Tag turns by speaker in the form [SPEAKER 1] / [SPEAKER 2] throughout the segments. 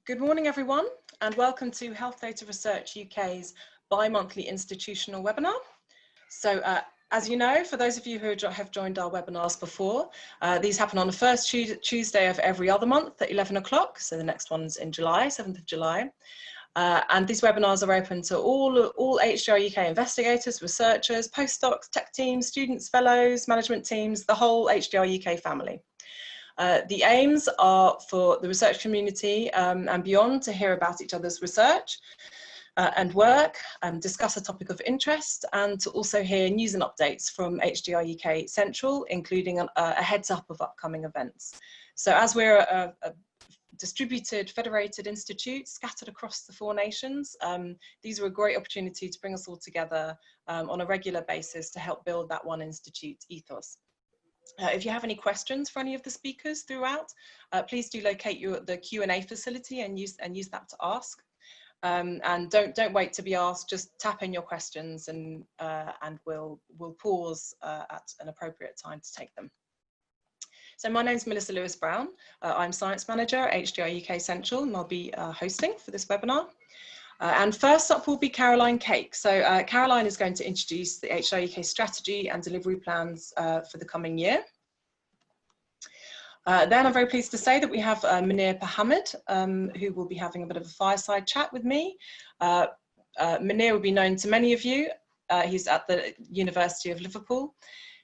[SPEAKER 1] Good morning, everyone, and welcome to Health Data Research UK's bi-monthly institutional webinar. So, as you know, for those of you who have joined our webinars before, these happen on the first Tuesday of every other month at 11 o'clock. So the next one's in July, 7th of July. And these webinars are open to all HDR UK investigators, researchers, postdocs, tech teams, students, fellows, management teams, the whole HDR UK family. The aims are for the research community and beyond to hear about each other's research and work, discuss a topic of interest, and to also hear news and updates from HDR UK Central, including a heads up of upcoming events. So as we're a distributed, federated institute scattered across the 4 nations, these are a great opportunity to bring us all together on a regular basis to help build that one institute ethos. If you have any questions for any of the speakers throughout, please do locate the Q&A facility and use that to ask. And don't wait to be asked. Just tap in your questions, and we'll pause at an appropriate time to take them. So my name is Melissa Lewis-Brown. I'm Science Manager at HDR UK Central, and I'll be hosting for this webinar. And first up will be Caroline Cake. So Caroline is going to introduce the HDR UK strategy and delivery plans for the coming year. Then I'm very pleased to say that we have Munir Mohammed, who will be having a bit of a fireside chat with me. Munir will be known to many of you. He's at the University of Liverpool.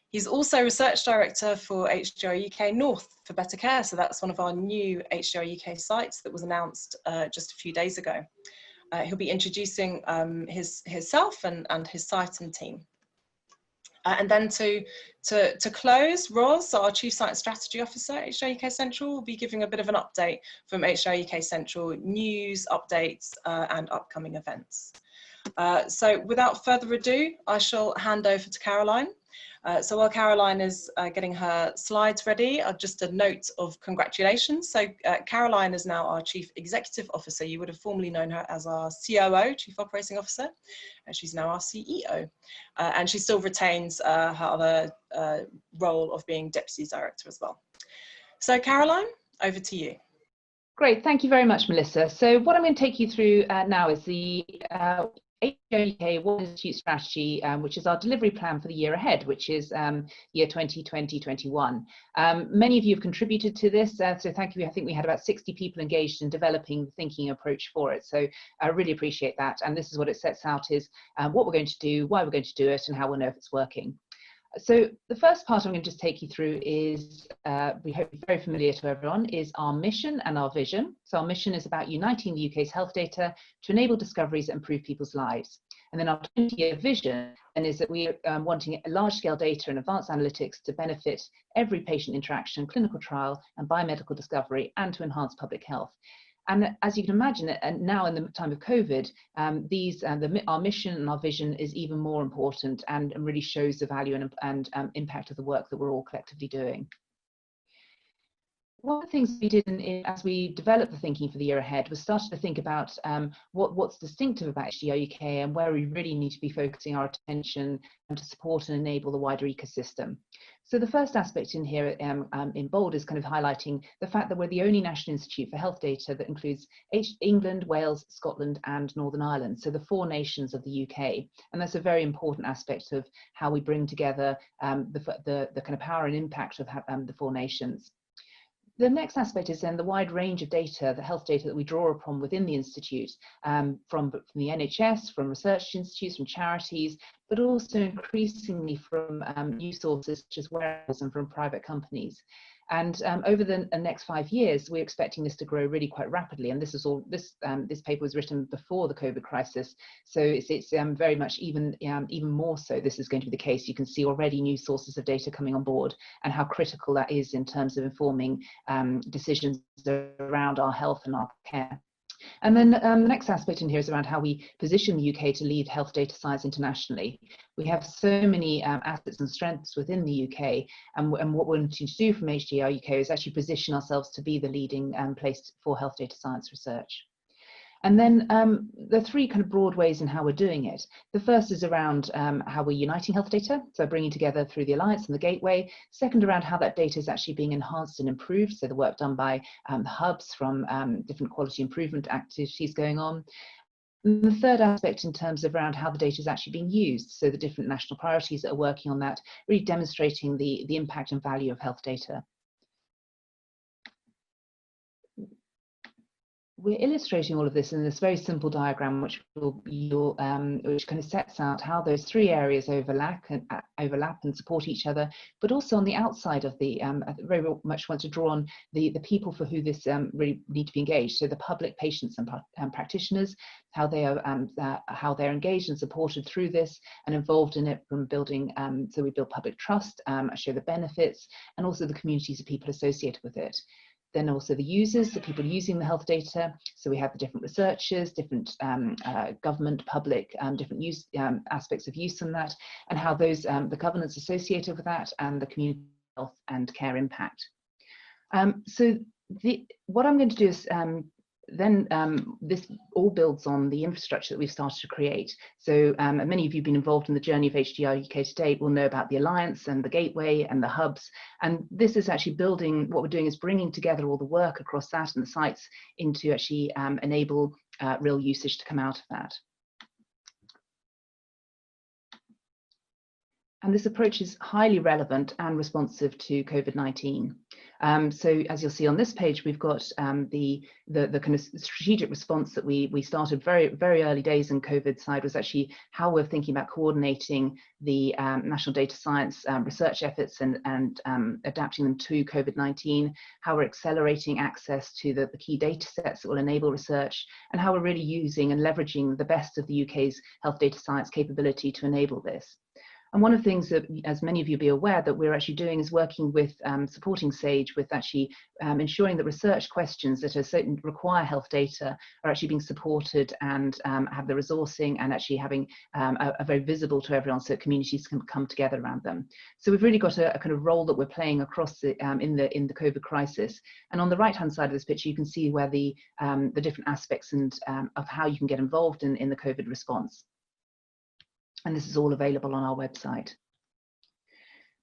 [SPEAKER 1] He's also Research Director for HDR UK North for Better Care. So that's one of our new HDR UK sites that was announced just a few days ago. He'll be introducing himself and his site and team. And then to close, Roz, our Chief Science Strategy Officer at HDR UK Central, will be giving a bit of an update from HDR UK Central news, updates, and upcoming events. So without further ado, I shall hand over to Caroline. So while Caroline is getting her slides ready, just a note of congratulations. So Caroline is now our Chief Executive Officer. You would have formerly known her as our COO, Chief Operating Officer. She's now our CEO. And she still retains her other role of being Deputy Director as well. So Caroline, over to you.
[SPEAKER 2] Great, thank you very much, Melissa. So what I'm going to take you through now is the HDR UK One Institute strategy, which is our delivery plan for the year ahead, which is year 2020-21. Many of you have contributed to this, so thank you. I think we had about 60 people engaged in developing the thinking approach for it, so I really appreciate that. And this is what it sets out, is what we're going to do, why we're going to do it, and how we'll know if it's working. So the first part I'm going to just take you through is, we hope very familiar to everyone, is our mission and our vision. So our mission is about uniting the UK's health data to enable discoveries that improve people's lives. And then our 20-year vision is that we are wanting large-scale data and advanced analytics to benefit every patient interaction, clinical trial, and biomedical discovery, and to enhance public health. And as you can imagine, and now in the time of COVID, our mission and our vision is even more important, and really shows the value and impact of the work that we're all collectively doing. One of the things we did as we developed the thinking for the year ahead was started to think about what's distinctive about HDR UK and where we really need to be focusing our attention to support and enable the wider ecosystem. So the first aspect in here in bold is kind of highlighting the fact that we're the only national institute for health data that includes England, Wales, Scotland, and Northern Ireland, so the 4 nations of the UK. And that's a very important aspect of how we bring together the kind of power and impact of the 4 nations. The next aspect is then the wide range of data, the health data that we draw upon within the Institute, from the NHS, from research institutes, from charities, but also increasingly from news sources such as wearables and from private companies. And over the next 5 years, we're expecting this to grow really quite rapidly. And this paper was written before the COVID crisis, so it's very much even more so. This is going to be the case. You can see already new sources of data coming on board, and how critical that is in terms of informing decisions around our health and our care. And then the next aspect in here is around how we position the UK to lead health data science internationally. We have so many assets and strengths within the UK, and what we're wanting to do from HDR UK is actually position ourselves to be the leading place for health data science research. And then there are three kind of broad ways in how we're doing it. The first is around how we're uniting health data, so bringing together through the Alliance and the Gateway. Second, around how that data is actually being enhanced and improved, so the work done by the hubs from different quality improvement activities going on. And the third aspect in terms of around how the data is actually being used, so the different national priorities that are working on that, really demonstrating the impact and value of health data. We're illustrating all of this in this very simple diagram, which which kind of sets out how those three areas overlap and support each other, but also on the outside of the, I very much want to draw on the people for who this really need to be engaged. So the public, patients, and practitioners, how they're engaged and supported through this and involved in it from building. So we build public trust, show the benefits, and also the communities of people associated with it. Then also the users, the people using the health data. So we have the different researchers, different government, public, different use aspects of use on that, and how those the governance associated with that, and the community health and care impact. So what I'm going to do is this all builds on the infrastructure that we've started to create. So many of you have been involved in the journey of HDR UK to date will know about the Alliance and the Gateway and the hubs. And this is actually building, what we're doing is bringing together all the work across that and the sites into actually enable real usage to come out of that. And this approach is highly relevant and responsive to COVID-19. So as you'll see on this page, we've got the kind of strategic response that we started very early days in COVID side was actually how we're thinking about coordinating the national data science research efforts and adapting them to COVID-19, how we're accelerating access to the key data sets that will enable research, and how we're really using and leveraging the best of the UK's health data science capability to enable this. And one of the things that, as many of you be aware, that we're actually doing is working with supporting SAGE with actually ensuring that research questions that are require health data are actually being supported and have the resourcing and actually having a very visible to everyone so that communities can come together around them. So we've really got a kind of role that we're playing across the in the COVID crisis. And on the right hand side of this picture, you can see where the different aspects and of how you can get involved in the COVID response. And this is all available on our website.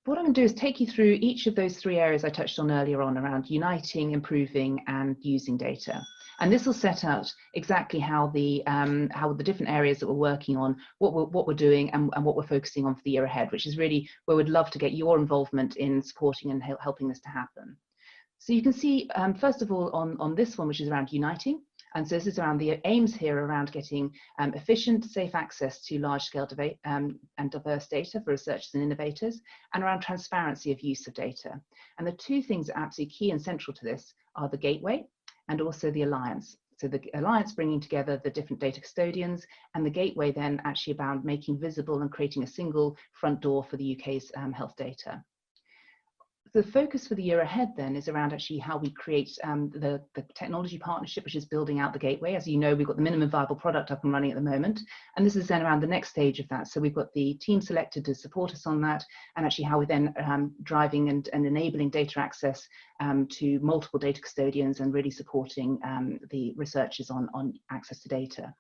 [SPEAKER 2] What I'm going to do is take you through each of those three areas I touched on earlier on around uniting, improving, and using data. And this will set out exactly how the different areas that we're working on, what we're doing, and what we're focusing on for the year ahead, which is really where we'd love to get your involvement in supporting and helping this to happen. So you can see, first of all, on this one, which is around uniting. And so this is around the aims here around getting efficient, safe access to large-scale and diverse data for researchers and innovators, and around transparency of use of data. And the two things that are absolutely key and central to this are the Gateway and also the Alliance. So the Alliance bringing together the different data custodians, and the Gateway then actually about making visible and creating a single front door for the UK's health data. The focus for the year ahead then is around actually how we create the technology partnership, which is building out the Gateway. As you know, we've got the minimum viable product up and running at the moment, and this is then around the next stage of that. So we've got the team selected to support us on that, and actually how we're then driving and enabling data access to multiple data custodians and really supporting the researchers on access to data.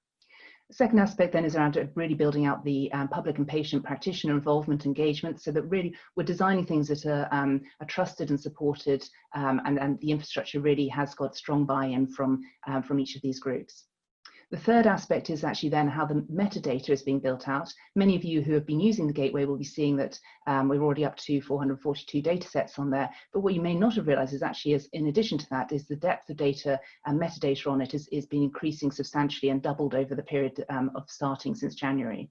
[SPEAKER 2] The second aspect then is around really building out the public and patient practitioner involvement engagement, so that really we're designing things that are trusted and supported, and the infrastructure really has got strong buy-in from each of these groups. The third aspect is actually then how the metadata is being built out. Many of you who have been using the Gateway will be seeing that we're already up to 442 data sets on there. But what you may not have realized is actually, in addition to that, is the depth of data and metadata on it is been increasing substantially and doubled over the period of starting since January.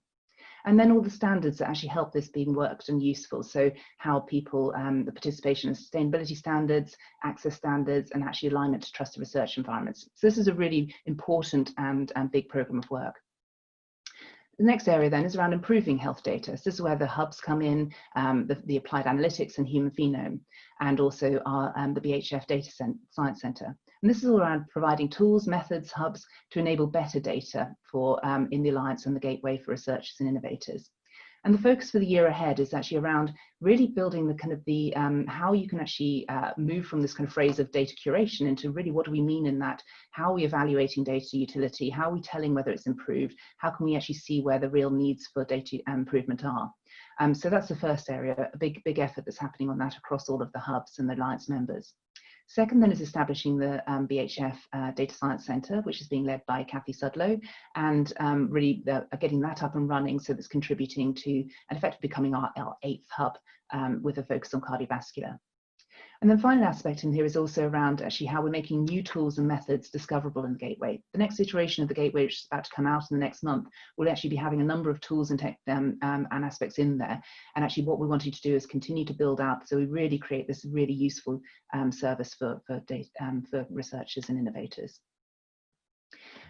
[SPEAKER 2] And then all the standards that actually help this being worked and useful. So how people, the participation and sustainability standards, access standards, and actually alignment to trusted research environments. So this is a really important and big program of work. The next area then is around improving health data. So this is where the hubs come in, the applied analytics and human phenome, and also our, the BHF Data Science Centre. And this is all around providing tools, methods, hubs to enable better data for in the Alliance and the Gateway for researchers and innovators. And the focus for the year ahead is actually around really building the kind of the how you can actually move from this kind of phrase of data curation into really what do we mean in that, how are we evaluating data utility, how are we telling whether it's improved, how can we actually see where the real needs for data improvement are. So that's the first area, a big effort that's happening on that across all of the hubs and the Alliance members. Second then is establishing the BHF Data Science Centre, which is being led by Kathy Sudlow, and really getting that up and running so that's contributing to and effectively becoming our 8th hub with a focus on cardiovascular. And then final aspect in here is also around actually how we're making new tools and methods discoverable in the Gateway. The next iteration of the Gateway, which is about to come out in the next month, will actually be having a number of tools and aspects in there. And actually what we wanted to do is continue to build out so we really create this really useful service for researchers and innovators.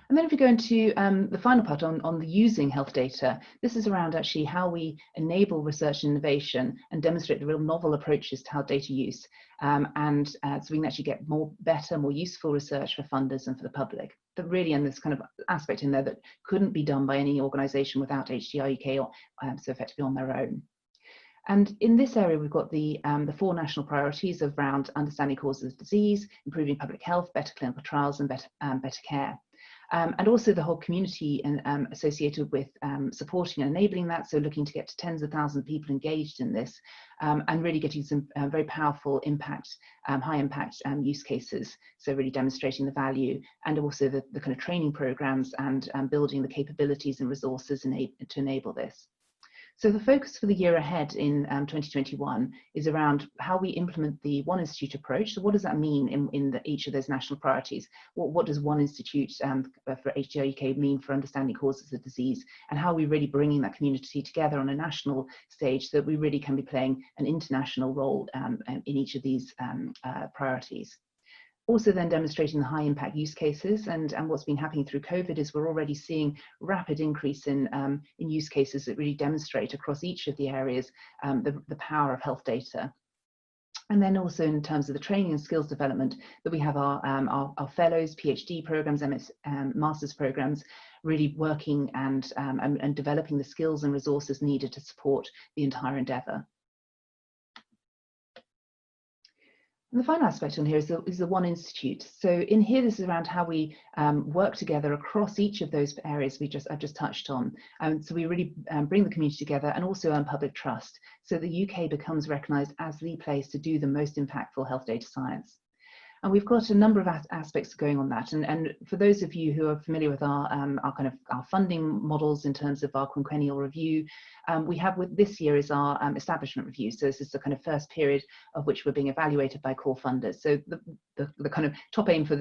[SPEAKER 2] And then if we go into the final part on the using health data, this is around actually how we enable research and innovation and demonstrate the real novel approaches to how data use, so we can actually get better, more useful research for funders and for the public. But really, and this kind of aspect in there that couldn't be done by any organisation without HDR UK, so effectively on their own. And in this area, we've got the 4 national priorities around understanding causes of disease, improving public health, better clinical trials, and better care. And also the whole community associated with supporting and enabling that, so looking to get to tens of thousands of people engaged in this, and really getting some very powerful impact, high impact use cases, so really demonstrating the value, and also the kind of training programs and building the capabilities and resources to enable this. So the focus for the year ahead in 2021 is around how we implement the One Institute approach. So what does that mean in each of those national priorities? What does One Institute for HDR UK mean for understanding causes of disease? And how are we really bringing that community together on a national stage so that we really can be playing an international role in each of these priorities? Also then demonstrating the high impact use cases, and what's been happening through COVID is we're already seeing rapid increase in use cases that really demonstrate across each of the areas the power of health data. And then also in terms of the training and skills development, that we have our fellows, PhD programs, master's programs, really working and developing the skills and resources needed to support the entire endeavour. And the final aspect on here is the One Institute. So in here, this is around how we work together across each of those areas I've just touched on. So we really bring the community together and also earn public trust, so the UK becomes recognised as the place to do the most impactful health data science. And we've got a number of aspects going on that. And for those of you who are familiar with our funding models in terms of our quinquennial review, we have with this year is our establishment review. So this is the kind of first period of which we're being evaluated by core funders. So the kind of top aim for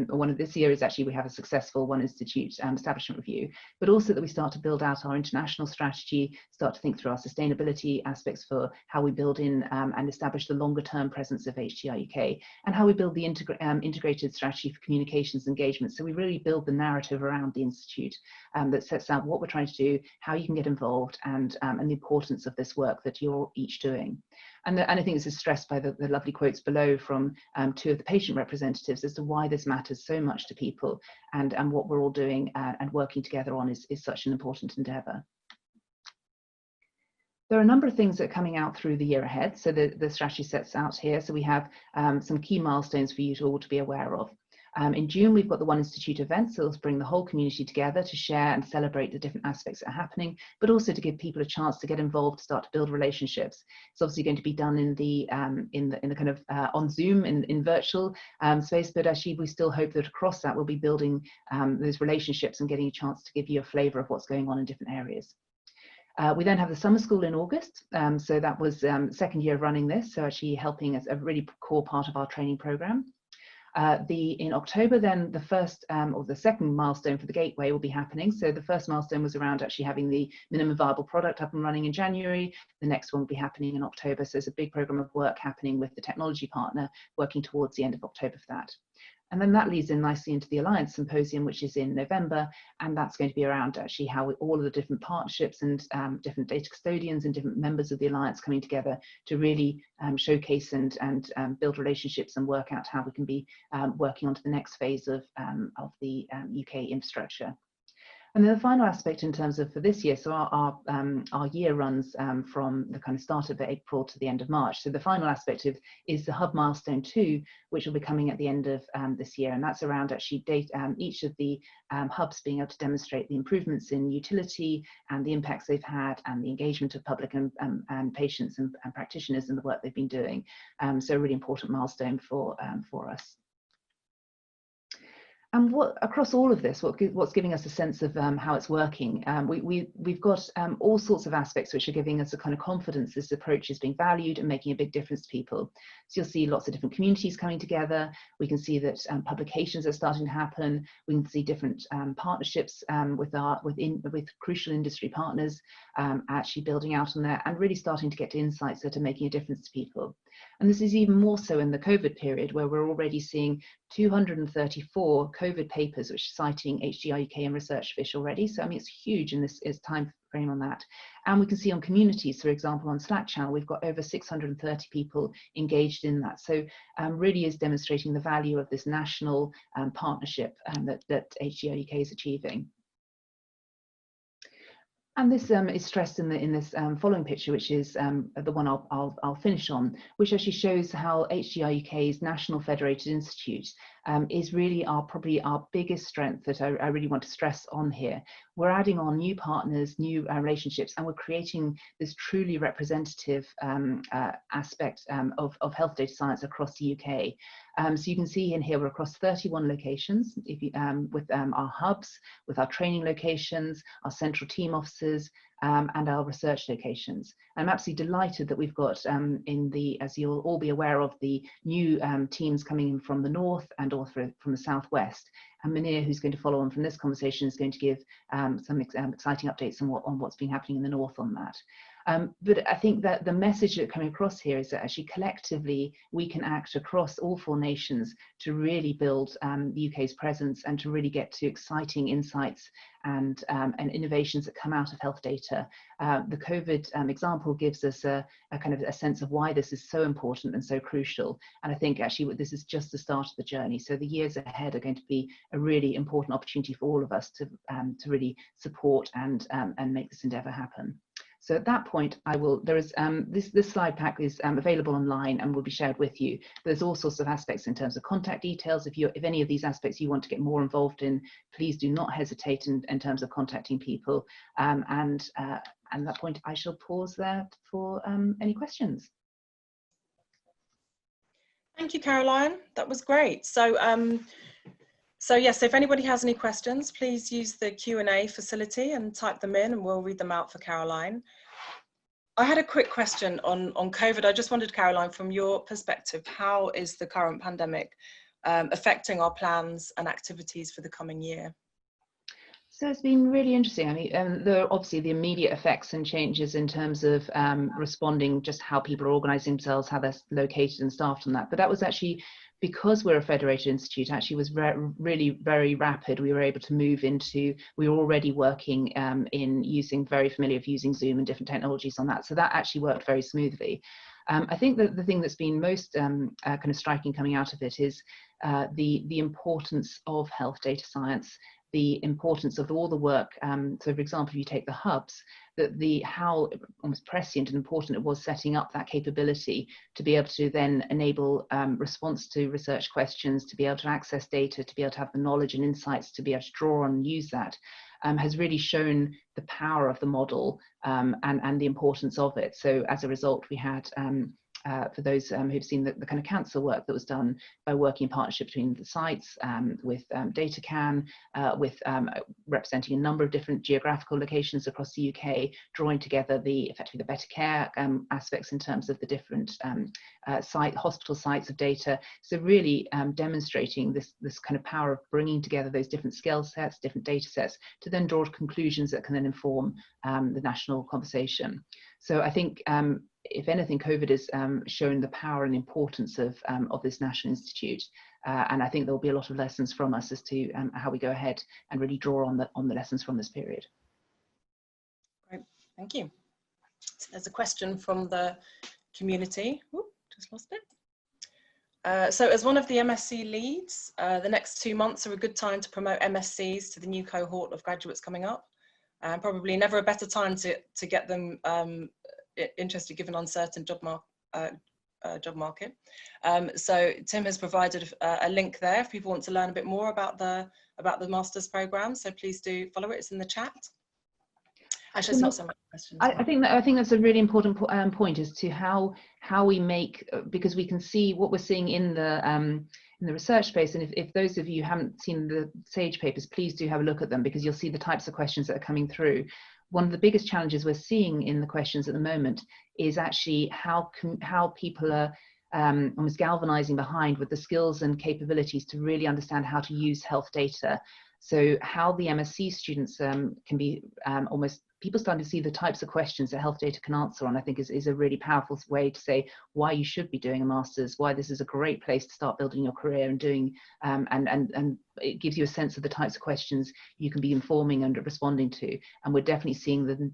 [SPEAKER 2] one of this year is actually we have a successful One Institute establishment review, but also that we start to build out our international strategy, start to think through our sustainability aspects for how we build in and establish the longer term presence of HDR UK, and how we build the integrated strategy for communications engagement. So we really build the narrative around the Institute that sets out what we're trying to do, how you can get involved, and the importance of this work that you're each doing. And I think this is stressed by the lovely quotes below from 2 of the patient representatives as to why this matters so much to people, and what we're all doing and working together on is such an important endeavour. There are a number of things that are coming out through the year ahead. So the strategy sets out here. So we have some key milestones for you all to be aware of. In June, we've got the One Institute events, so it'll bring the whole community together to share and celebrate the different aspects that are happening, but also to give people a chance to get involved, to start to build relationships. It's obviously going to be done in the kind of on Zoom in virtual space, but actually we still hope that across that we'll be building those relationships and getting a chance to give you a flavour of what's going on in different areas. We then have the summer school in August, so that was second year of running this, so actually helping as a really core part of our training programme. In October, then the first or the second milestone for the Gateway will be happening. So the first milestone was around actually having the minimum viable product up and running in January. The next one will be happening in October. So there's a big programme of work happening with the technology partner, working towards the end of October for that. And then that leads in nicely into the Alliance Symposium, which is in November, and that's going to be around actually how all of the different partnerships and different data custodians and different members of the Alliance coming together to really showcase and build relationships and work out how we can be working onto the next phase of the UK infrastructure. And then the final aspect in terms of for this year, so our year runs from the kind of start of April to the end of March. So the final aspect is the Hub Milestone 2, which will be coming at the end of this year. And that's around actually each of the hubs being able to demonstrate the improvements in utility and the impacts they've had and the engagement of public and patients and practitioners in the work they've been doing. So a really important milestone for us. And across all of this, what's giving us a sense of how it's working? We've got all sorts of aspects which are giving us a kind of confidence this approach is being valued and making a big difference to people. So you'll see lots of different communities coming together. We can see that publications are starting to happen. We can see different partnerships with crucial industry partners actually building out on there and really starting to get to insights that are making a difference to people. And this is even more so in the COVID period, where we're already seeing 234 COVID papers which are citing HDR UK and Research Fish already. So I mean, it's huge in this time frame on that. And we can see on communities, for example, on Slack channel, we've got over 630 people engaged in that. So really is demonstrating the value of this national partnership that HDR UK is achieving. And this is stressed in this following picture, which is the one I'll finish on, which actually shows how HDR UK's National Federated Institute is really probably our biggest strength that I really want to stress on here. We're adding on new partners, new relationships, and we're creating this truly representative aspect of health data science across the UK. So you can see in here we're across 31 locations with our hubs, with our training locations, our central team offices, and our research locations. I'm absolutely delighted that we've got as you'll all be aware of, the new teams coming in from the north and also from the southwest. And Munir, who's going to follow on from this conversation, is going to give some exciting updates on what's been happening in the north on that. But I think that the message that coming across here is that actually collectively we can act across all 4 nations to really build the UK's presence and to really get to exciting insights and innovations that come out of health data. The COVID example gives us a kind of a sense of why this is so important and so crucial. And I think actually this is just the start of the journey. So the years ahead are going to be a really important opportunity for all of us to really support and make this endeavour happen. So at that point, this slide pack is available online and will be shared with you. There's all sorts of aspects in terms of contact details. If any of these aspects you want to get more involved in, please do not hesitate in terms of contacting people. And at that point, I shall pause there for any questions.
[SPEAKER 1] Thank you, Caroline. That was great. So yes, if anybody has any questions, please use the Q&A facility and type them in and we'll read them out for Caroline. I had a quick question on COVID. I just wondered, Caroline, from your perspective, how is the current pandemic affecting our plans and activities for the coming year?
[SPEAKER 2] So it's been really interesting. I mean, there are obviously the immediate effects and changes in terms of responding, just how people are organising themselves, how they're located and staffed on that. But that was actually, because we're a federated institute, actually was really very rapid. We were able to move into, we were already working very familiar with using Zoom and different technologies on that. So that actually worked very smoothly. I think that the thing that's been most kind of striking coming out of it is the importance of health data science, the importance of all the work. So for example, if you take the hubs, how almost prescient and important it was setting up that capability to be able to then enable response to research questions, to be able to access data, to be able to have the knowledge and insights to be able to draw on and use that, has really shown the power of the model and the importance of it. So as a result, we had for those who've seen the kind of cancer work that was done by working in partnership between the sites, with DataCan, with representing a number of different geographical locations across the UK, drawing together effectively the better care aspects in terms of the different hospital sites of data. So really demonstrating this kind of power of bringing together those different skill sets, different data sets, to then draw conclusions that can then inform the national conversation. So I think if anything, COVID has shown the power and importance of this National Institute, and I think there will be a lot of lessons from us as to how we go ahead and really draw on the lessons from this period.
[SPEAKER 1] Great, thank you. So there's a question from the community. Ooh, just lost it. So as one of the MSc leads, the next 2 months are a good time to promote MScs to the new cohort of graduates coming up. And probably never a better time to get them interested given uncertain job market. So Tim has provided a link there if people want to learn a bit more about the master's program. So please do follow it. It's in the chat. Actually, it's not so much questions.
[SPEAKER 2] I think that's a really important point as to how we make, because we can see what we're seeing in the research space, and if those of you haven't seen the SAGE papers, please do have a look at them, because you'll see the types of questions that are coming through. One of the biggest challenges we're seeing in the questions at the moment is actually how people are almost galvanizing behind with the skills and capabilities to really understand how to use health data. So how the MSc students can be almost, people starting to see the types of questions that health data can answer on, I think is a really powerful way to say why you should be doing a master's, why this is a great place to start building your career and doing, and it gives you a sense of the types of questions you can be informing and responding to. And we're definitely seeing that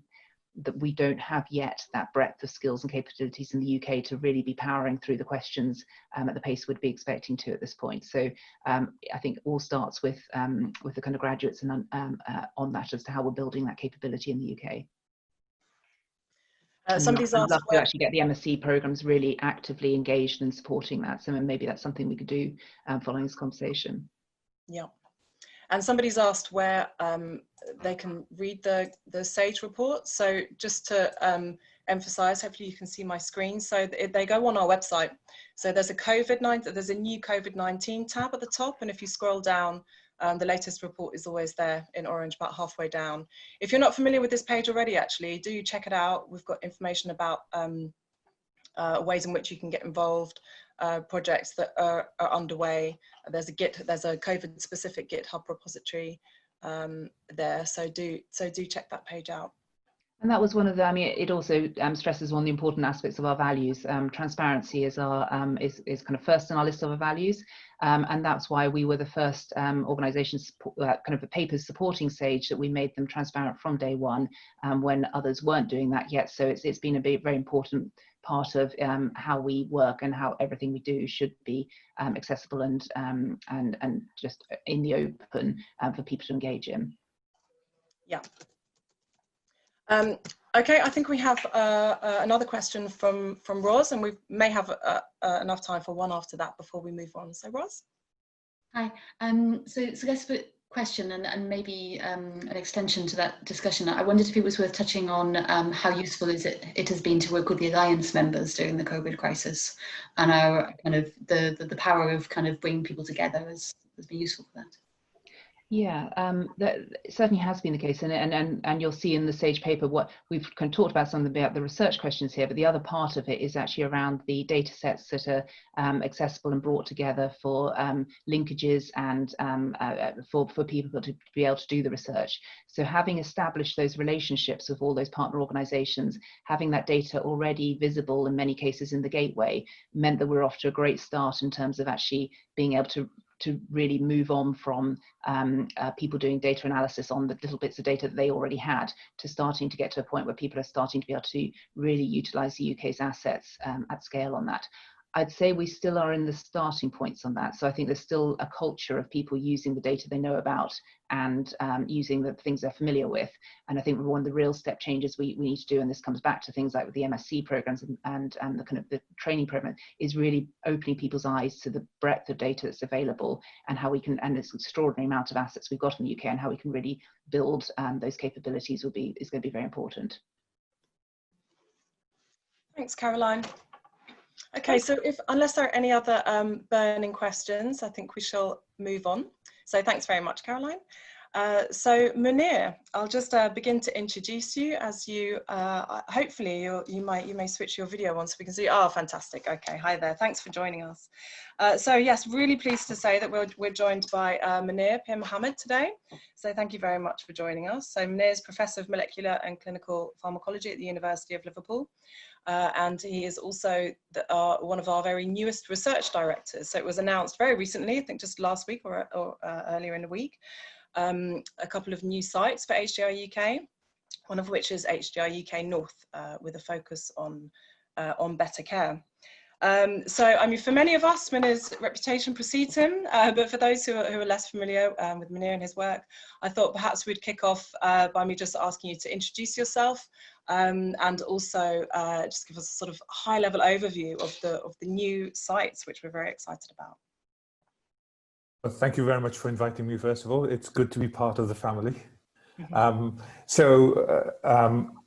[SPEAKER 2] we don't have yet that breadth of skills and capabilities in the UK to really be powering through the questions at the pace we'd be expecting to at this point. So I think all starts with the kind of graduates and on that as to how we're building that capability in the UK.
[SPEAKER 1] Somebody's asked,
[SPEAKER 2] I'd love to actually get the MSc programs really actively engaged in supporting that. So maybe that's something we could do following this conversation.
[SPEAKER 1] Yeah. And somebody's asked where they can read the SAGE report. So just to emphasize, hopefully you can see my screen. So they go on our website. So there's a new COVID-19 tab at the top. And if you scroll down, the latest report is always there in orange, about halfway down. If you're not familiar with this page already, actually, do check it out. We've got information about ways in which you can get involved, projects that are underway. There's a COVID-specific GitHub repository there, so do check that page out.
[SPEAKER 2] And that was one of the, I mean, it also stresses one of the important aspects of our values. Transparency is our is kind of first on our list of our values, and that's why we were the first organisations, kind of the papers supporting SAGE, that we made them transparent from day one, when others weren't doing that yet. So it's been a very important part of how we work and how everything we do should be accessible and just in the open for people to engage in.
[SPEAKER 1] Yeah. Okay, I think we have another question from Roz, and we may have enough time for one after that before we move on. So Roz?
[SPEAKER 3] Hi, so that's a question and maybe an extension to that discussion. I wondered if it was worth touching on how useful it has been to work with the Alliance members during the COVID crisis, and our kind of the power of kind of bringing people together has been useful for that.
[SPEAKER 2] Yeah, that certainly has been the case, and you'll see in the SAGE paper what we've kind of talked about, some about the research questions here, but the other part of it is actually around the data sets that are accessible and brought together for linkages and for people to be able to do the research. So having established those relationships with all those partner organisations, having that data already visible in many cases in the gateway, meant that we're off to a great start in terms of actually being able to really move on from people doing data analysis on the little bits of data that they already had, to starting to get to a point where people are starting to be able to really utilise the UK's assets at scale on that. I'd say we still are in the starting points on that. So I think there's still a culture of people using the data they know about and using the things they're familiar with. And I think one of the real step changes we need to do, and this comes back to things like with the MSc programs and the kind of the training program, is really opening people's eyes to the breadth of data that's available, and how we can, and this extraordinary amount of assets we've got in the UK, and how we can really build those capabilities is going to be very important.
[SPEAKER 1] Thanks, Caroline. Okay, so unless there are any other burning questions, I think we shall move on. So thanks very much, Caroline. So Munir, I'll just begin to introduce you as you, hopefully you may switch your video on so we can see. Oh, fantastic. Okay, hi there. Thanks for joining us. So yes, really pleased to say that we're joined by Munir Pir Mohammed today. So thank you very much for joining us. So Munir is Professor of Molecular and Clinical Pharmacology at the University of Liverpool. And he is also one of our very newest research directors. So it was announced very recently, I think just last week or earlier in the week, a couple of new sites for HDR UK, one of which is HDR UK North, with a focus on better care. So, I mean, for many of us, Munir's reputation precedes him, but for those who are less familiar with Munir and his work, I thought perhaps we'd kick off by me just asking you to introduce yourself and also just give us a sort of high-level overview of the new sites, which we're very excited about.
[SPEAKER 4] Well, thank you very much for inviting me, first of all. It's good to be part of the family.
[SPEAKER 1] Mm-hmm.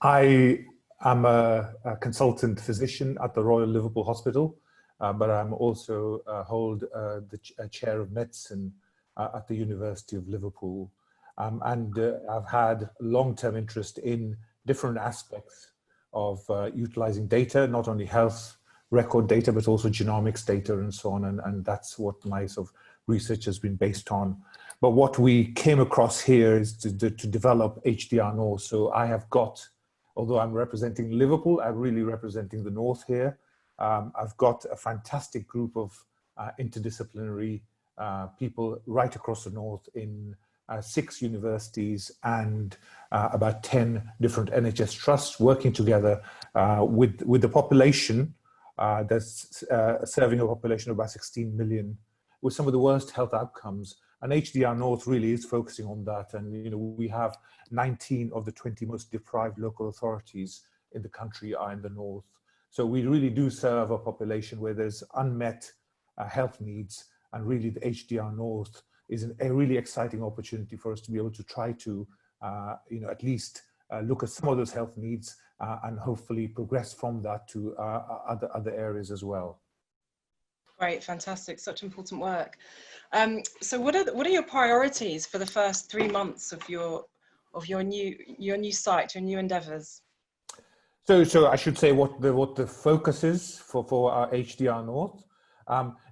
[SPEAKER 4] I am a consultant physician at the Royal Liverpool Hospital, but I'm also hold the chair of medicine at the University of Liverpool. I've had long-term interest in different aspects of utilizing data, not only health record data, but also genomics data and so on. And that's what my sort of research has been based on. But what we came across here is to develop HDR North. So I have got, although I'm representing Liverpool, I'm really representing the North here. I've got a fantastic group of interdisciplinary people right across the North in 6 universities and about 10 different NHS trusts working together with the population that's serving a population of about 16 million with some of the worst health outcomes. And HDR North really is focusing on that. And, you know, we have 19 of the 20 most deprived local authorities in the country are in the North. So we really do serve a population where there's unmet health needs, and really the HDR North is a really exciting opportunity for us to be able to try to, you know, at least look at some of those health needs and hopefully progress from that to other areas as well.
[SPEAKER 1] Great, fantastic, such important work. So what are your priorities for the first 3 months of your new site, your new endeavours?
[SPEAKER 4] So I should say what the focus is for our HDR North.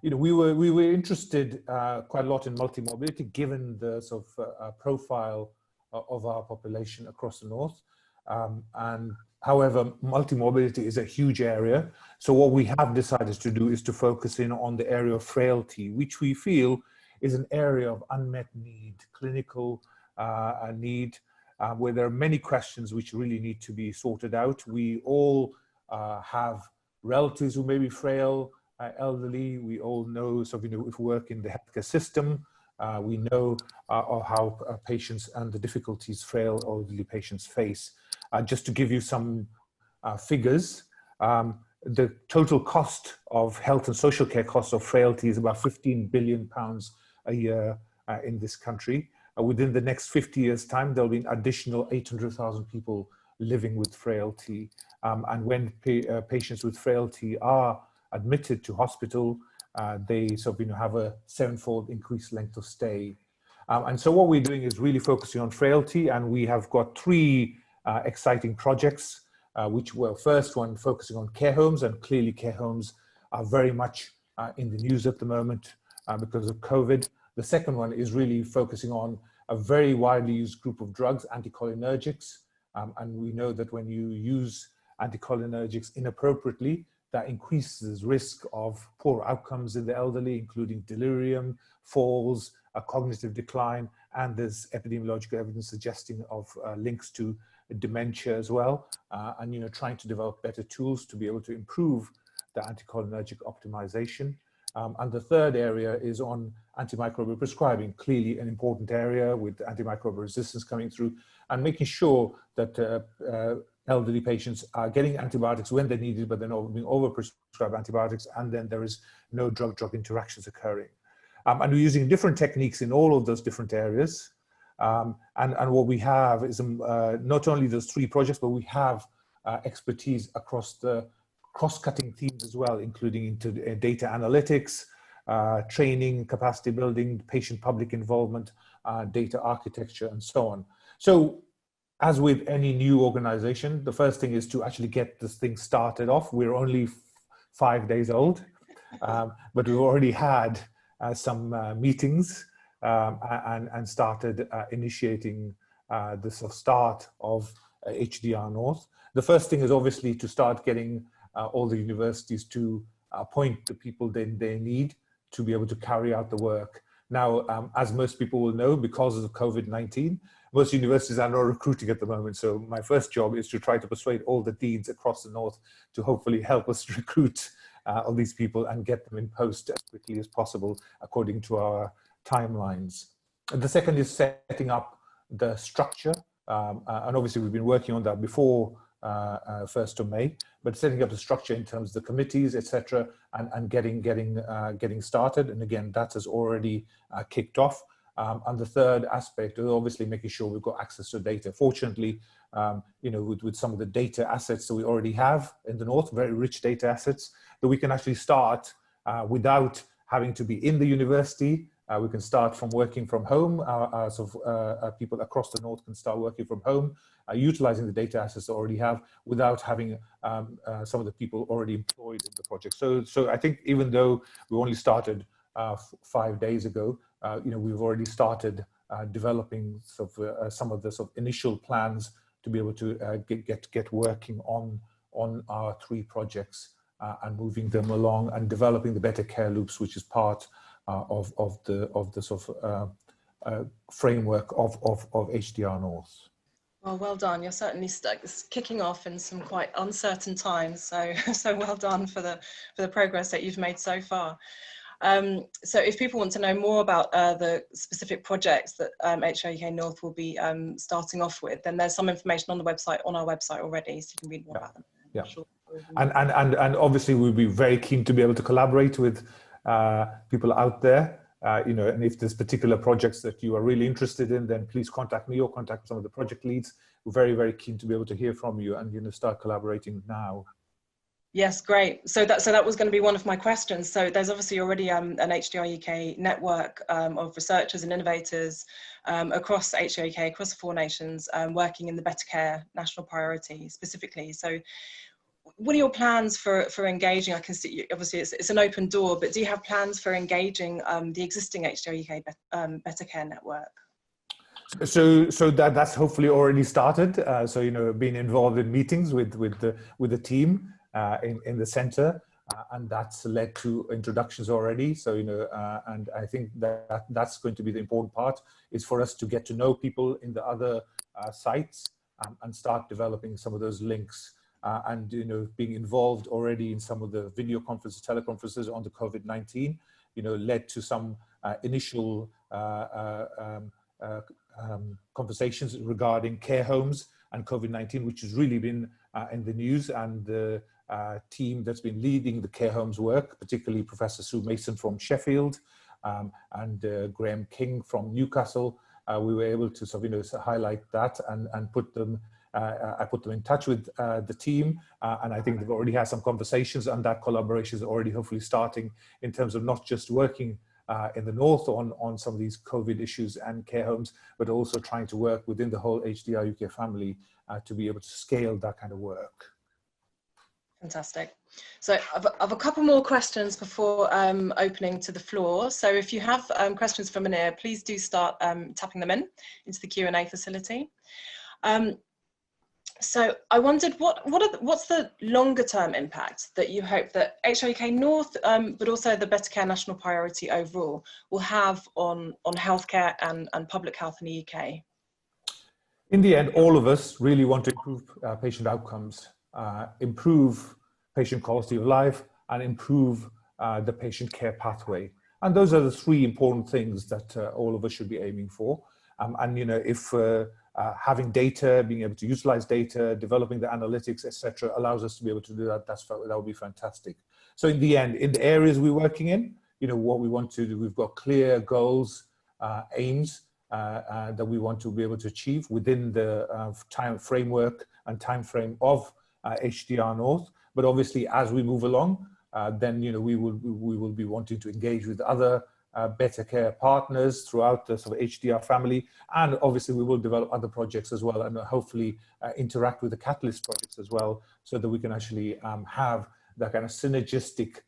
[SPEAKER 4] You know, we were interested quite a lot in multi-mobility, given the sort of profile of our population across the North. And however, multi-mobility is a huge area. So what we have decided to do is to focus in on the area of frailty, which we feel is an area of unmet need, clinical need, where there are many questions which really need to be sorted out. We all have relatives who may be frail, elderly. We all know, so, you know, if we work in the healthcare system, we know how patients and the difficulties frail elderly patients face. Just to give you some figures, the total cost of health and social care costs of frailty is about £15 billion a year in this country. Within the next 50 years' time, there'll be an additional 800,000 people living with frailty. And when patients with frailty are admitted to hospital, they sort of, you know, have a 7-fold increased length of stay. And so what we're doing is really focusing on frailty, and we have got 3 exciting projects, which were first one focusing on care homes, and clearly care homes are very much in the news at the moment because of COVID. The second one is really focusing on a very widely used group of drugs, anticholinergics. And we know that when you use anticholinergics inappropriately, that increases risk of poor outcomes in the elderly, including delirium, falls, a cognitive decline, and there's epidemiological evidence suggesting of links to dementia as well. And, you know, trying to develop better tools to be able to improve the anticholinergic optimization. And the third area is on antimicrobial prescribing, clearly an important area with antimicrobial resistance coming through, and making sure that elderly patients are getting antibiotics when they need it, but they're not being overprescribed antibiotics, and then there is no drug-drug interactions occurring. And we're using different techniques in all of those different areas. And what we have is not only those 3 projects, but we have expertise across the cross-cutting themes as well, including into data analytics, training, capacity building, patient-public involvement, data architecture, and so on. So, as with any new organization, the first thing is to actually get this thing started off. We're only 5 days old, but we've already had some meetings and started initiating the sort of start of HDR North. The first thing is obviously to start getting all the universities to appoint the people they need to be able to carry out the work. Now, as most people will know, because of COVID-19, most universities are not recruiting at the moment. So my first job is to try to persuade all the deans across the North to hopefully help us recruit of these people and get them in post as quickly as possible according to our timelines. And the second is setting up the structure, and obviously we've been working on that before 1st of May, but setting up the structure in terms of the committees, etc., and getting started. And again, that has already kicked off. And the third aspect is obviously making sure we've got access to data. Fortunately, with some of the data assets that we already have in the north, very rich data assets, that we can actually start without having to be in the university. We can start from working from home. People across the north can start working from home, utilizing the data assets they already have without having some of the people already employed in the project. So I think even though we only started 5 days ago, we've already started developing some of the initial plans to be able to get working on our 3 projects and moving them along and developing the better care loops, which is part of the framework of HDR North.
[SPEAKER 1] Well done. You're certainly kicking off in some quite uncertain times. So well done for the progress that you've made so far. So if people want to know more about the specific projects that HDR UK North will be starting off with, then there's some information on our website already, so you can read more about them.
[SPEAKER 4] Yeah.
[SPEAKER 1] Sure.
[SPEAKER 4] And obviously we'll be very keen to be able to collaborate with people out there, and if there's particular projects that you are really interested in, then please contact me or contact some of the project leads. We're very, very keen to be able to hear from you and start collaborating now.
[SPEAKER 1] Yes, great. So that was going to be one of my questions. So there's obviously already an HDR UK network of researchers and innovators across HDR UK, across the 4 nations, working in the better care national priority specifically. So what are your plans for engaging? I can see, obviously it's an open door, but do you have plans for engaging the existing HDR UK better care network?
[SPEAKER 4] So that's hopefully already started. Being involved in meetings with the team in the centre, and that's led to introductions already. So and I think that's going to be the important part, is for us to get to know people in the other sites and start developing some of those links. And being involved already in some of the video conferences, teleconferences on the COVID-19, led to some initial conversations regarding care homes and COVID-19, which has really been in the news. And the team that's been leading the care homes work, particularly Professor Sue Mason from Sheffield and Graham King from Newcastle, we were able to highlight that and put them. I put them in touch with the team, and I think they've already had some conversations, and that collaboration is already hopefully starting in terms of not just working in the north on some of these COVID issues and care homes, but also trying to work within the whole HDR UK family to be able to scale that kind of work.
[SPEAKER 1] Fantastic. So I've a couple more questions before opening to the floor. So if you have questions for Munir, please do start tapping them into the Q&A facility. So I wondered, what's the longer term impact that you hope that HDR UK North, but also the Better Care National Priority overall, will have on healthcare and public health in the UK?
[SPEAKER 4] In the end, all of us really want to improve patient outcomes, improve patient quality of life, and improve the patient care pathway. And those are the 3 important things that all of us should be aiming for. If having data, being able to utilize data, developing the analytics, etc., allows us to be able to do that, that would be fantastic. So in the end, in the areas we're working in, what we want to do, we've got clear goals, aims that we want to be able to achieve within the time framework and time frame of HDR North. But obviously, as we move along, then we will be wanting to engage with other better care partners throughout the HDR family, and obviously we will develop other projects as well, and hopefully interact with the Catalyst projects as well, so that we can actually have that kind of synergistic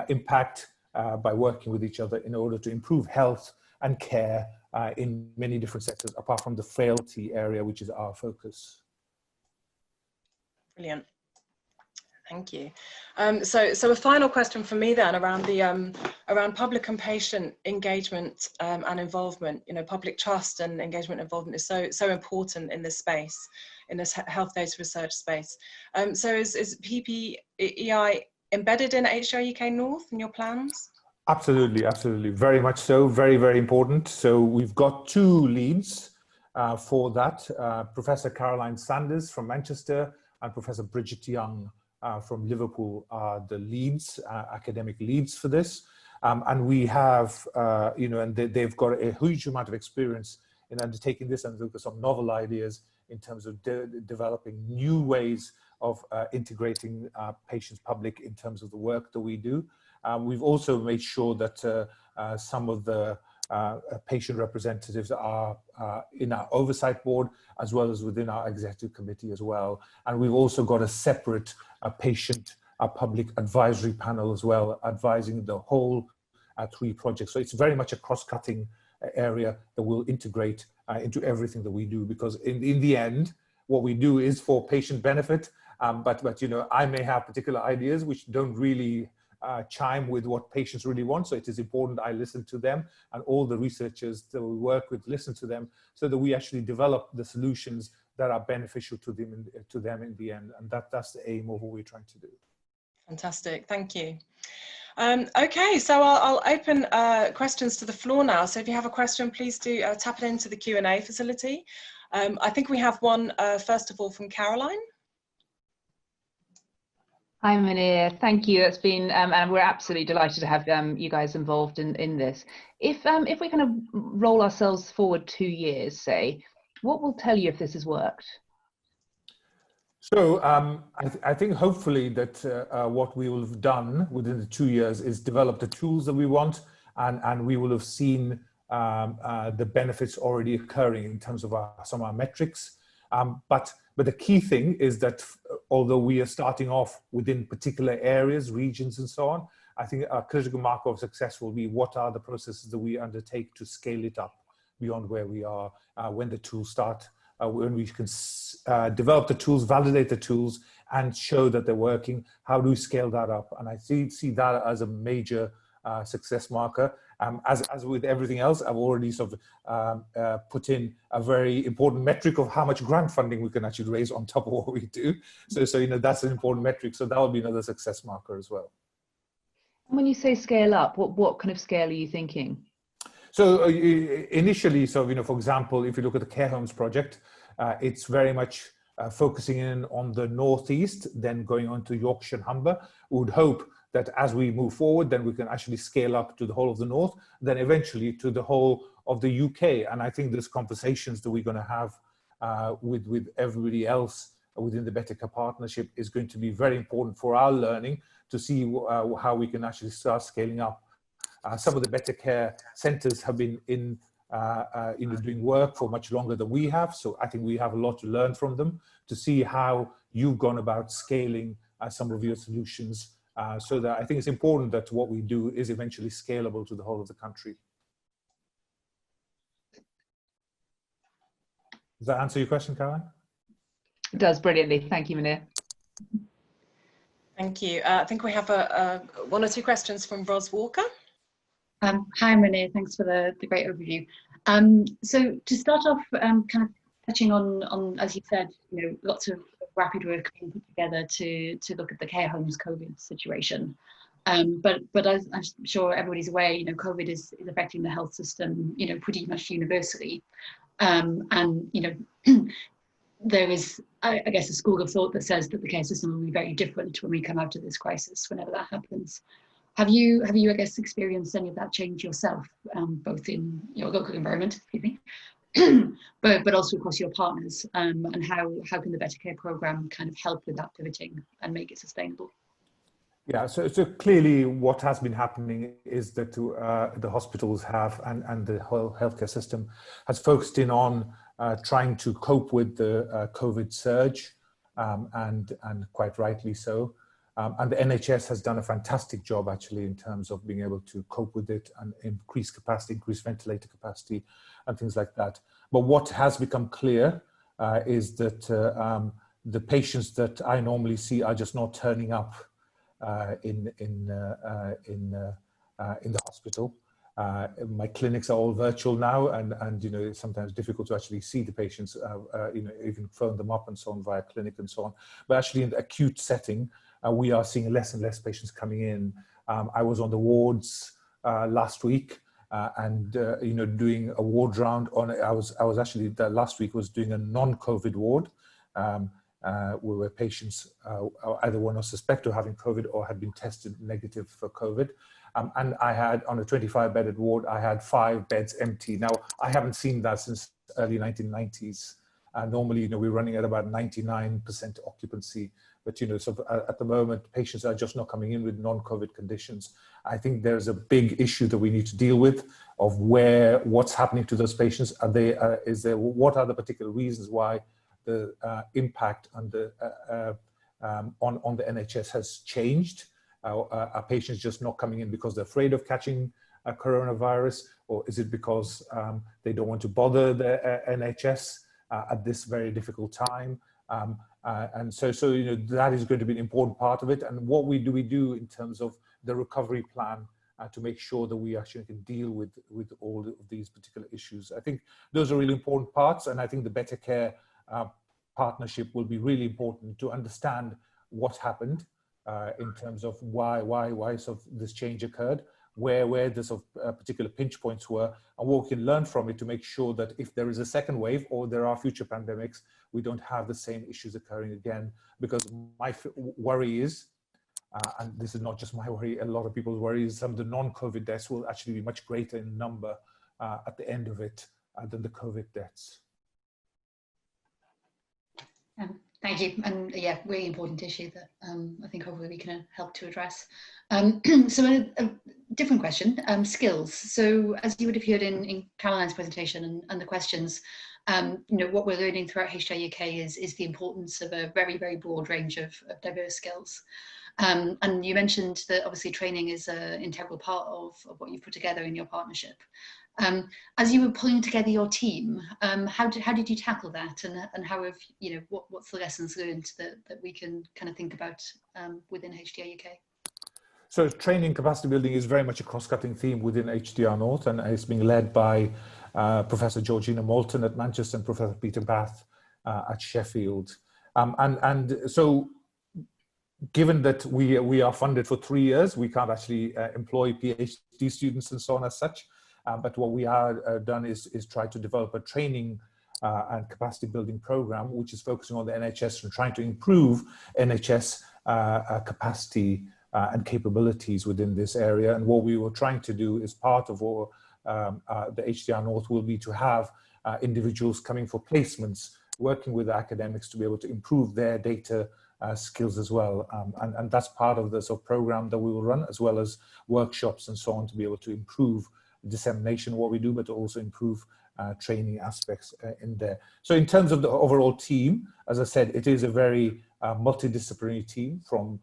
[SPEAKER 4] impact by working with each other in order to improve health and care in many different sectors, apart from the frailty area, which is our focus.
[SPEAKER 1] Brilliant. Thank you. So a final question for me then around the around public and patient engagement and involvement. Public trust and engagement involvement is so important in this space, in this health data research space. So is PPEI embedded in HDR UK North in your plans?
[SPEAKER 4] Absolutely, absolutely. Very much so. Very, very important. So we've got two leads for that. Professor Caroline Sanders from Manchester and Professor Bridget Young from Liverpool are the leads, academic leads for this. And we have, and they've got a huge amount of experience in undertaking this, and look at some novel ideas in terms of developing new ways of integrating patients public in terms of the work that we do. We've also made sure that some of the patient representatives are in our oversight board, as well as within our executive committee as well. And we've also got a separate patient public advisory panel as well, advising the whole 3 projects. So it's very much a cross-cutting area that will integrate into everything that we do, because in the end, what we do is for patient benefit. But I may have particular ideas which don't really chime with what patients really want. So it is important I listen to them, and all the researchers that we work with listen to them, so that we actually develop the solutions that are beneficial to them in the end. And that's the aim of what we're trying to do.
[SPEAKER 1] Fantastic, thank you. Okay, so I'll open questions to the floor now. So if you have a question, please do tap it into the Q&A facility. I think we have one, first of all, from Caroline.
[SPEAKER 2] Hi, Munir. Thank you. It's been, and we're absolutely delighted to have you guys involved in this. If we kind of roll ourselves forward 2 years, say, what will tell you if this has worked?
[SPEAKER 4] So I think hopefully that what we will have done within the 2 years is develop the tools that we want, and we will have seen the benefits already occurring in terms of some of our metrics. But the key thing is that although we are starting off within particular areas, regions, and so on, I think a critical marker of success will be what are the processes that we undertake to scale it up beyond where we are when the tools start, when we can develop the tools, validate the tools, and show that they're working. How do we scale that up? And I see that as a major success marker. As with everything else, I've already sort of put in a very important metric of how much grant funding we can actually raise on top of what we do. So that's an important metric. So that will be another success marker as well.
[SPEAKER 2] When you say scale up, what kind of scale are you thinking?
[SPEAKER 4] So initially, for example, if you look at the care homes project, it's very much focusing in on the northeast, then going on to Yorkshire and Humber. We would hope that as we move forward, then we can actually scale up to the whole of the north, then eventually to the whole of the UK. And I think there's conversations that we're going to have with everybody else within the Better Care Partnership is going to be very important for our learning to see how we can actually start scaling up. Some of the Better Care centres have been doing work for much longer than we have. So I think we have a lot to learn from them to see how you've gone about scaling some of your solutions. So that I think it's important that what we do is eventually scalable to the whole of the country. Does that answer your question, Caroline?
[SPEAKER 2] It does, brilliantly. Thank you, Munir.
[SPEAKER 1] Thank you. I think we have one or two questions from Ros Walker.
[SPEAKER 3] Hi, Munir. Thanks for the great overview. So to start off, kind of touching on, as you said, lots of rapid work being put together to look at the care homes COVID situation. But as I'm sure everybody's aware, COVID is affecting the health system, pretty much universally. And there is, I guess, a school of thought that says that the care system will be very different when we come out of this crisis, whenever that happens. Have you, I guess, experienced any of that change yourself, both in your local environment, excuse me, but also, of course, your partners, and how can the Better Care programme kind of help with that pivoting and make it sustainable?
[SPEAKER 4] Yeah, so clearly what has been happening is that the hospitals have, and the whole healthcare system has focused in on trying to cope with the COVID surge, and quite rightly so. And the NHS has done a fantastic job actually in terms of being able to cope with it and increase capacity, increase ventilator capacity and things like that. But what has become clear is that the patients that I normally see are just not turning up in the hospital. My clinics are all virtual now, and it's sometimes difficult to actually see the patients, even phone them up and so on via clinic and so on. But actually in the acute setting, we are seeing less and less patients coming in. I was on the wards last week, and doing a ward round on. I was actually last week was doing a non-COVID ward, where patients either were not suspected of having COVID or had been tested negative for COVID. And I had, on a 25-bedded ward, I had 5 beds empty. Now, I haven't seen that since early 1990s. Normally, we're running at about 99% occupancy. But, so at the moment, patients are just not coming in with non-COVID conditions. I think there's a big issue that we need to deal with of what's happening to those patients. What are the particular reasons why the impact on the NHS has changed? Are patients just not coming in because they're afraid of catching a coronavirus, or is it because they don't want to bother the NHS at this very difficult time? And so that is going to be an important part of it. And what we do in terms of the recovery plan to make sure that we actually can deal with all of these particular issues. I think those are really important parts, and I think the Better Care partnership will be really important to understand what happened in terms of why sort of this change occurred, where the sort of particular pinch points were, and what we can learn from it to make sure that if there is a second wave or there are future pandemics, we don't have the same issues occurring again. Because my worry is, and this is not just my worry, a lot of people's worry is some of the non-COVID deaths will actually be much greater in number at the end of it than the COVID deaths.
[SPEAKER 3] Thank you, and yeah, really important issue that I think hopefully we can help to address. So a different question, skills. So as you would have heard in Caroline's presentation and the questions, what we're learning throughout HDR UK is the importance of a very, very broad range of diverse skills. And you mentioned that obviously training is an integral part of what you've put together in your partnership. As you were pulling together your team, how did you tackle that, and how have what's the lessons learned that we can kind of think about within HDR UK?
[SPEAKER 4] So training capacity building is very much a cross-cutting theme within HDR North, and it's being led by Professor Georgina Moulton at Manchester and Professor Peter Bath at Sheffield. And so given that we are funded for 3 years, we can't actually employ PhD students and so on as such. But what we have done is try to develop a training and capacity building program, which is focusing on the NHS and trying to improve NHS capacity and capabilities within this area. And what we were trying to do is part of what the HDR North will be to have individuals coming for placements, working with academics to be able to improve their data skills as well. And that's part of the sort of program that we will run, as well as workshops and so on, to be able to improve dissemination of what we do, but to also improve training aspects in there. So in terms of the overall team, as I said, it is a very multidisciplinary team, from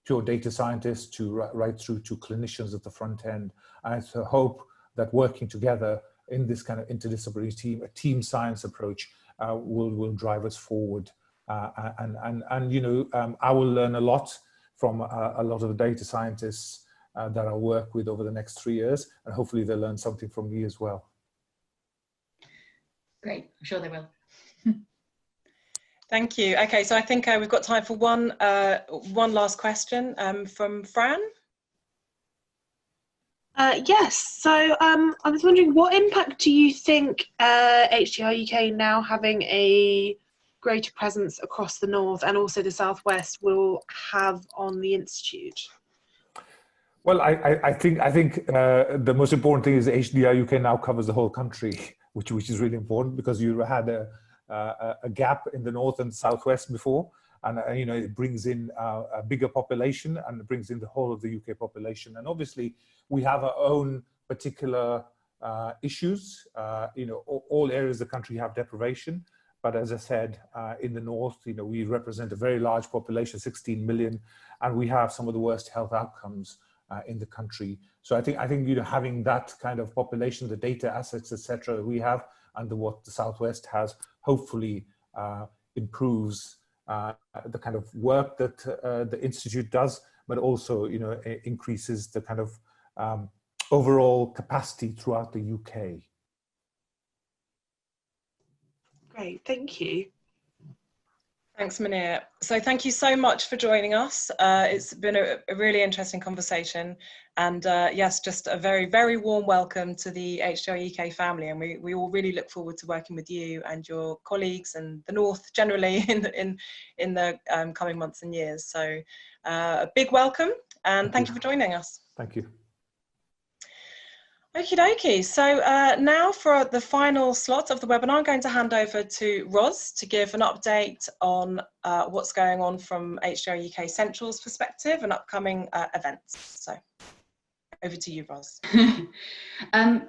[SPEAKER 4] pure data scientists to right through to clinicians at the front end. I hope that working together in this kind of interdisciplinary team, a team science approach, will drive us forward. I will learn a lot from a lot of the data scientists that I work with over the next 3 years, and hopefully they'll learn something from me as well.
[SPEAKER 3] Great, I'm sure they will.
[SPEAKER 1] Thank you. Okay, so I think we've got time for one last question from Fran.
[SPEAKER 5] Yes, so I was wondering, what impact do you think HDR UK now having a greater presence across the north and also the southwest will have on the institute?
[SPEAKER 4] Well, I think the most important thing is HDR UK now covers the whole country, which is really important, because you had a gap in the north and southwest before, and it brings in a bigger population, and it brings in the whole of the UK population. And obviously we have our own particular issues. All areas of the country have deprivation, but as I said, in the north, we represent a very large population, 16 million, and we have some of the worst health outcomes in the country. So I think having that kind of population, the data assets, etc., we have, and what the southwest has, hopefully improves the kind of work that the institute does, but also increases the kind of overall capacity throughout the UK.
[SPEAKER 5] Great, thank you.
[SPEAKER 1] Thanks, Munir. So thank you so much for joining us. It's been a really interesting conversation, and yes, just a very, very warm welcome to the HDR UK family, and we all really look forward to working with you and your colleagues and the North generally in the coming months and years. So a big welcome, and thank you for joining us.
[SPEAKER 4] Thank you.
[SPEAKER 1] Okie dokie. So now for the final slot of the webinar, I'm going to hand over to Ros to give an update on what's going on from HDR UK Central's perspective and upcoming events. So over to you, Ros.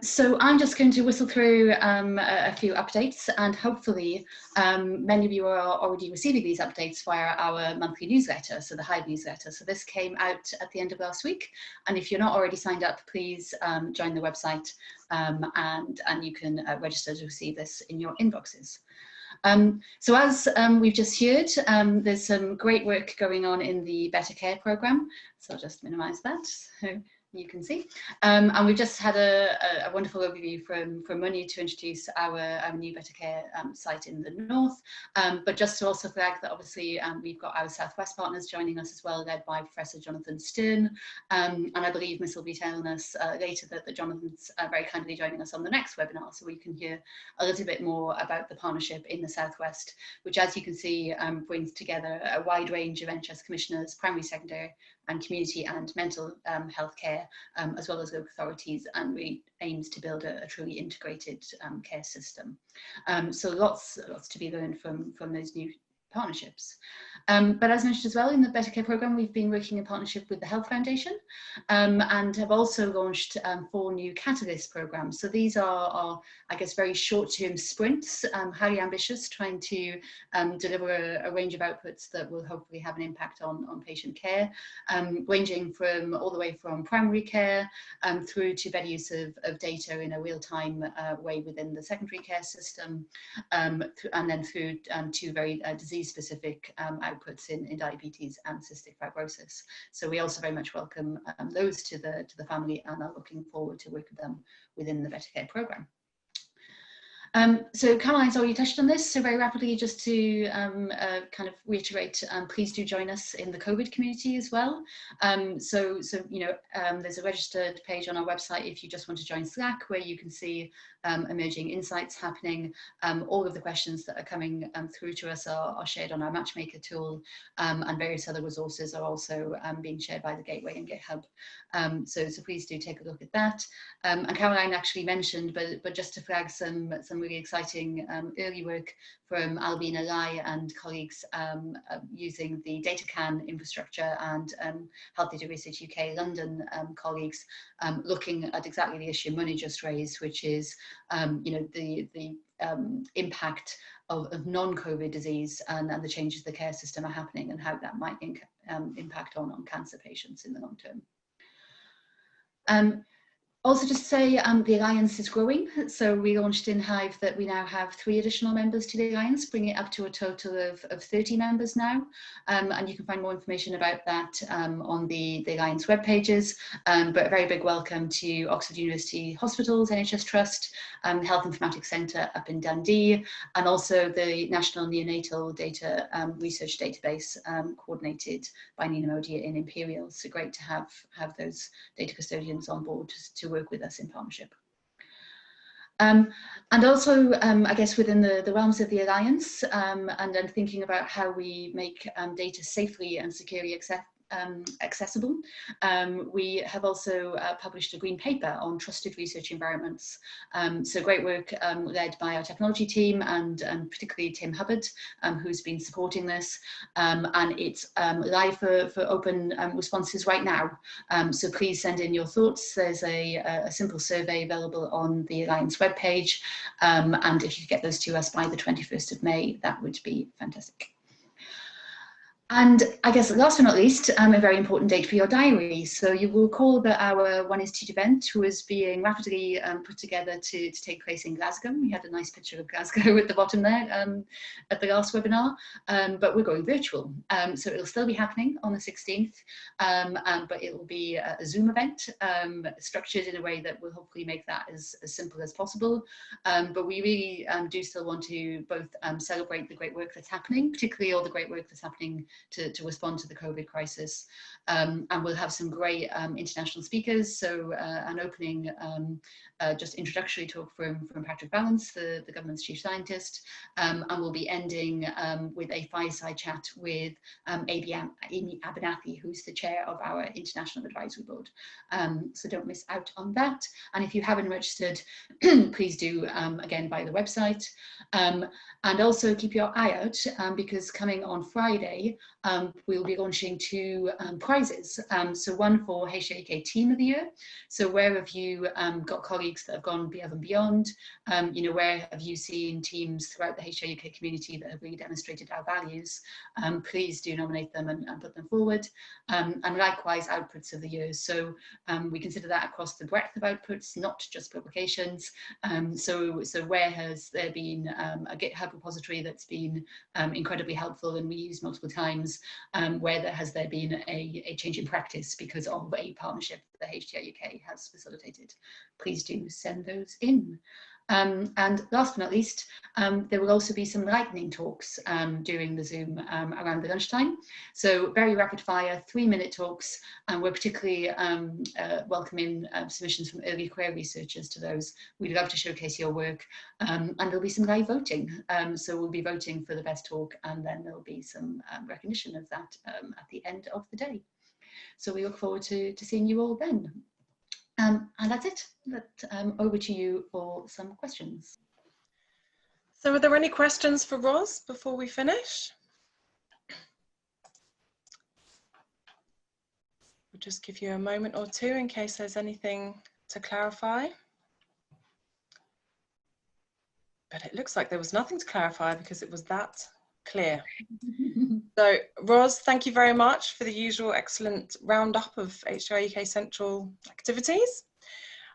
[SPEAKER 3] So I'm just going to whistle through a few updates, and hopefully many of you are already receiving these updates via our monthly newsletter, so the Hive newsletter. So this came out at the end of last week, and if you're not already signed up, please join the website and you can register to receive this in your inboxes. So as we've just heard, there's some great work going on in the Better Care programme, so I'll just minimise that. So you can see, and we've just had a wonderful overview from Munir to introduce our new Better Care site in the north, but just to also flag that obviously we've got our Southwest partners joining us as well, led by Professor Jonathan Stern, and I believe Miss will be telling us later that Jonathan's very kindly joining us on the next webinar, so we can hear a little bit more about the partnership in the Southwest, which, as you can see, brings together a wide range of NHS commissioners, primary, secondary and community and mental health care, as well as local authorities, and really aims to build a truly integrated care system. So lots to be learned from those new partnerships. But as mentioned as well, in the Better Care programme, we've been working in partnership with the Health Foundation and have also launched 4 new Catalyst programmes. So these are I guess, very short-term sprints, highly ambitious, trying to deliver a range of outputs that will hopefully have an impact on patient care, ranging from all the way from primary care through to better use of data in a real-time way within the secondary care system, and then through to very disease-specific outputs in diabetes and cystic fibrosis. So we also very much welcome those to the family and are looking forward to work with them within the Better Care programme. So Caroline's already touched on this, so very rapidly, just to kind of reiterate, please do join us in the COVID community as well. So you know, there's a registered page on our website if you just want to join Slack, where you can see emerging insights happening. All of the questions that are coming through to us are shared on our Matchmaker tool, and various other resources are also being shared by the Gateway and GitHub. So please do take a look at that. And Caroline actually mentioned, but just to flag some really exciting early work from Albina Lai and colleagues using the DataCan infrastructure, and Health Data Research UK London colleagues looking at exactly the issue Munir just raised, which is you know, the impact of non-COVID disease and the changes the care system are happening, and how that might impact on cancer patients in the long term. Also, just to say, the Alliance is growing. So we launched in Hive that we now have 3 additional members to the Alliance, bringing it up to a total of 30 members now. And you can find more information about that on the Alliance web pages. But a very big welcome to Oxford University Hospitals, NHS Trust, Health Informatics Centre up in Dundee, and also the National Neonatal Data Research Database coordinated by Nina Modi in Imperial. So great to have those data custodians on board to work with us in partnership. And also, I guess within the realms of the Alliance, and then thinking about how we make data safely and securely accessible, we have also published a green paper on trusted research environments. So great work led by our technology team, and particularly Tim Hubbard, who's been supporting this, and it's live for open responses right now. So please send in your thoughts. There's a simple survey available on the Alliance webpage, and if you get those to us by the 21st of May, that would be fantastic. And I guess last but not least, a very important date for your diary. So you will recall that our One Institute event was being rapidly put together to take place in Glasgow. We had a nice picture of Glasgow at the bottom there at the last webinar, but we're going virtual. So it'll still be happening on the 16th, but it will be a Zoom event structured in a way that will hopefully make that as simple as possible. But we really do still want to both celebrate the great work that's happening, particularly all the great work that's happening to respond to the COVID crisis. And we'll have some great international speakers. So an opening, just introductory talk from Patrick Balance, the government's chief scientist. And we'll be ending with a fireside chat with Amy Abernathy, who's the chair of our International Advisory Board. So don't miss out on that. And if you haven't registered, please do, again, by the website. And also keep your eye out because coming on Friday, we'll be launching 2 prizes. So one for HDR UK Team of the Year. So where have you got colleagues that have gone above and beyond? You know, where have you seen teams throughout the HDR UK community that have really demonstrated our values? Please do nominate them and put them forward. And likewise, outputs of the year. So we consider that across the breadth of outputs, not just publications. So where has there been a GitHub repository that's been incredibly helpful and we use multiple times, where has there been a change in practice because of a partnership that HDR UK has facilitated. Please do send those in. And last but not least, there will also be some lightning talks during the Zoom around the lunchtime. So very rapid fire, 3-minute talks, and we're particularly welcoming submissions from early career researchers to those. We'd love to showcase your work, and there'll be some live voting. So we'll be voting for the best talk, and then there'll be some recognition of that at the end of the day. So we look forward to seeing you all then. And that's it. Over to you for some questions.
[SPEAKER 1] So are there any questions for Ros before we finish? We'll just give you a moment or two in case there's anything to clarify. But it looks like there was nothing to clarify because it was that clear. So Ros, thank you very much for the usual excellent roundup of HDR UK Central activities.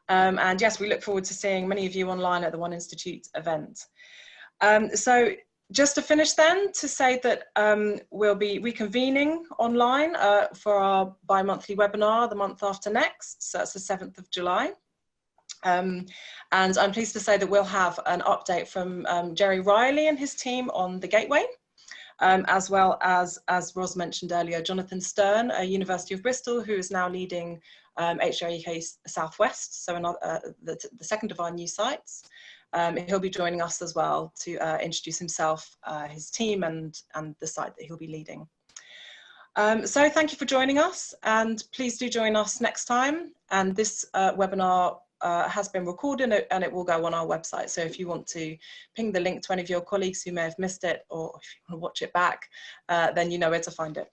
[SPEAKER 1] And yes, we look forward to seeing many of you online at the One Institute event. So just to finish then, to say that we'll be reconvening online for our bi-monthly webinar the month after next, so that's the 7th of July. And I'm pleased to say that we'll have an update from Jerry Riley and his team on the Gateway. As well as Ros mentioned earlier, Jonathan Stern, University of Bristol, who is now leading HDR UK Southwest, so the second of our new sites. He'll be joining us as well to introduce himself, his team, and the site that he'll be leading. So thank you for joining us, and please do join us next time. And this webinar has been recorded and it will go on our website. So if you want to ping the link to any of your colleagues who may have missed it, or if you want to watch it back, then you know where to find it.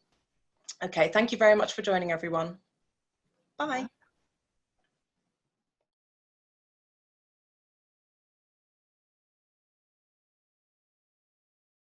[SPEAKER 1] Okay, thank you very much for joining everyone. Bye.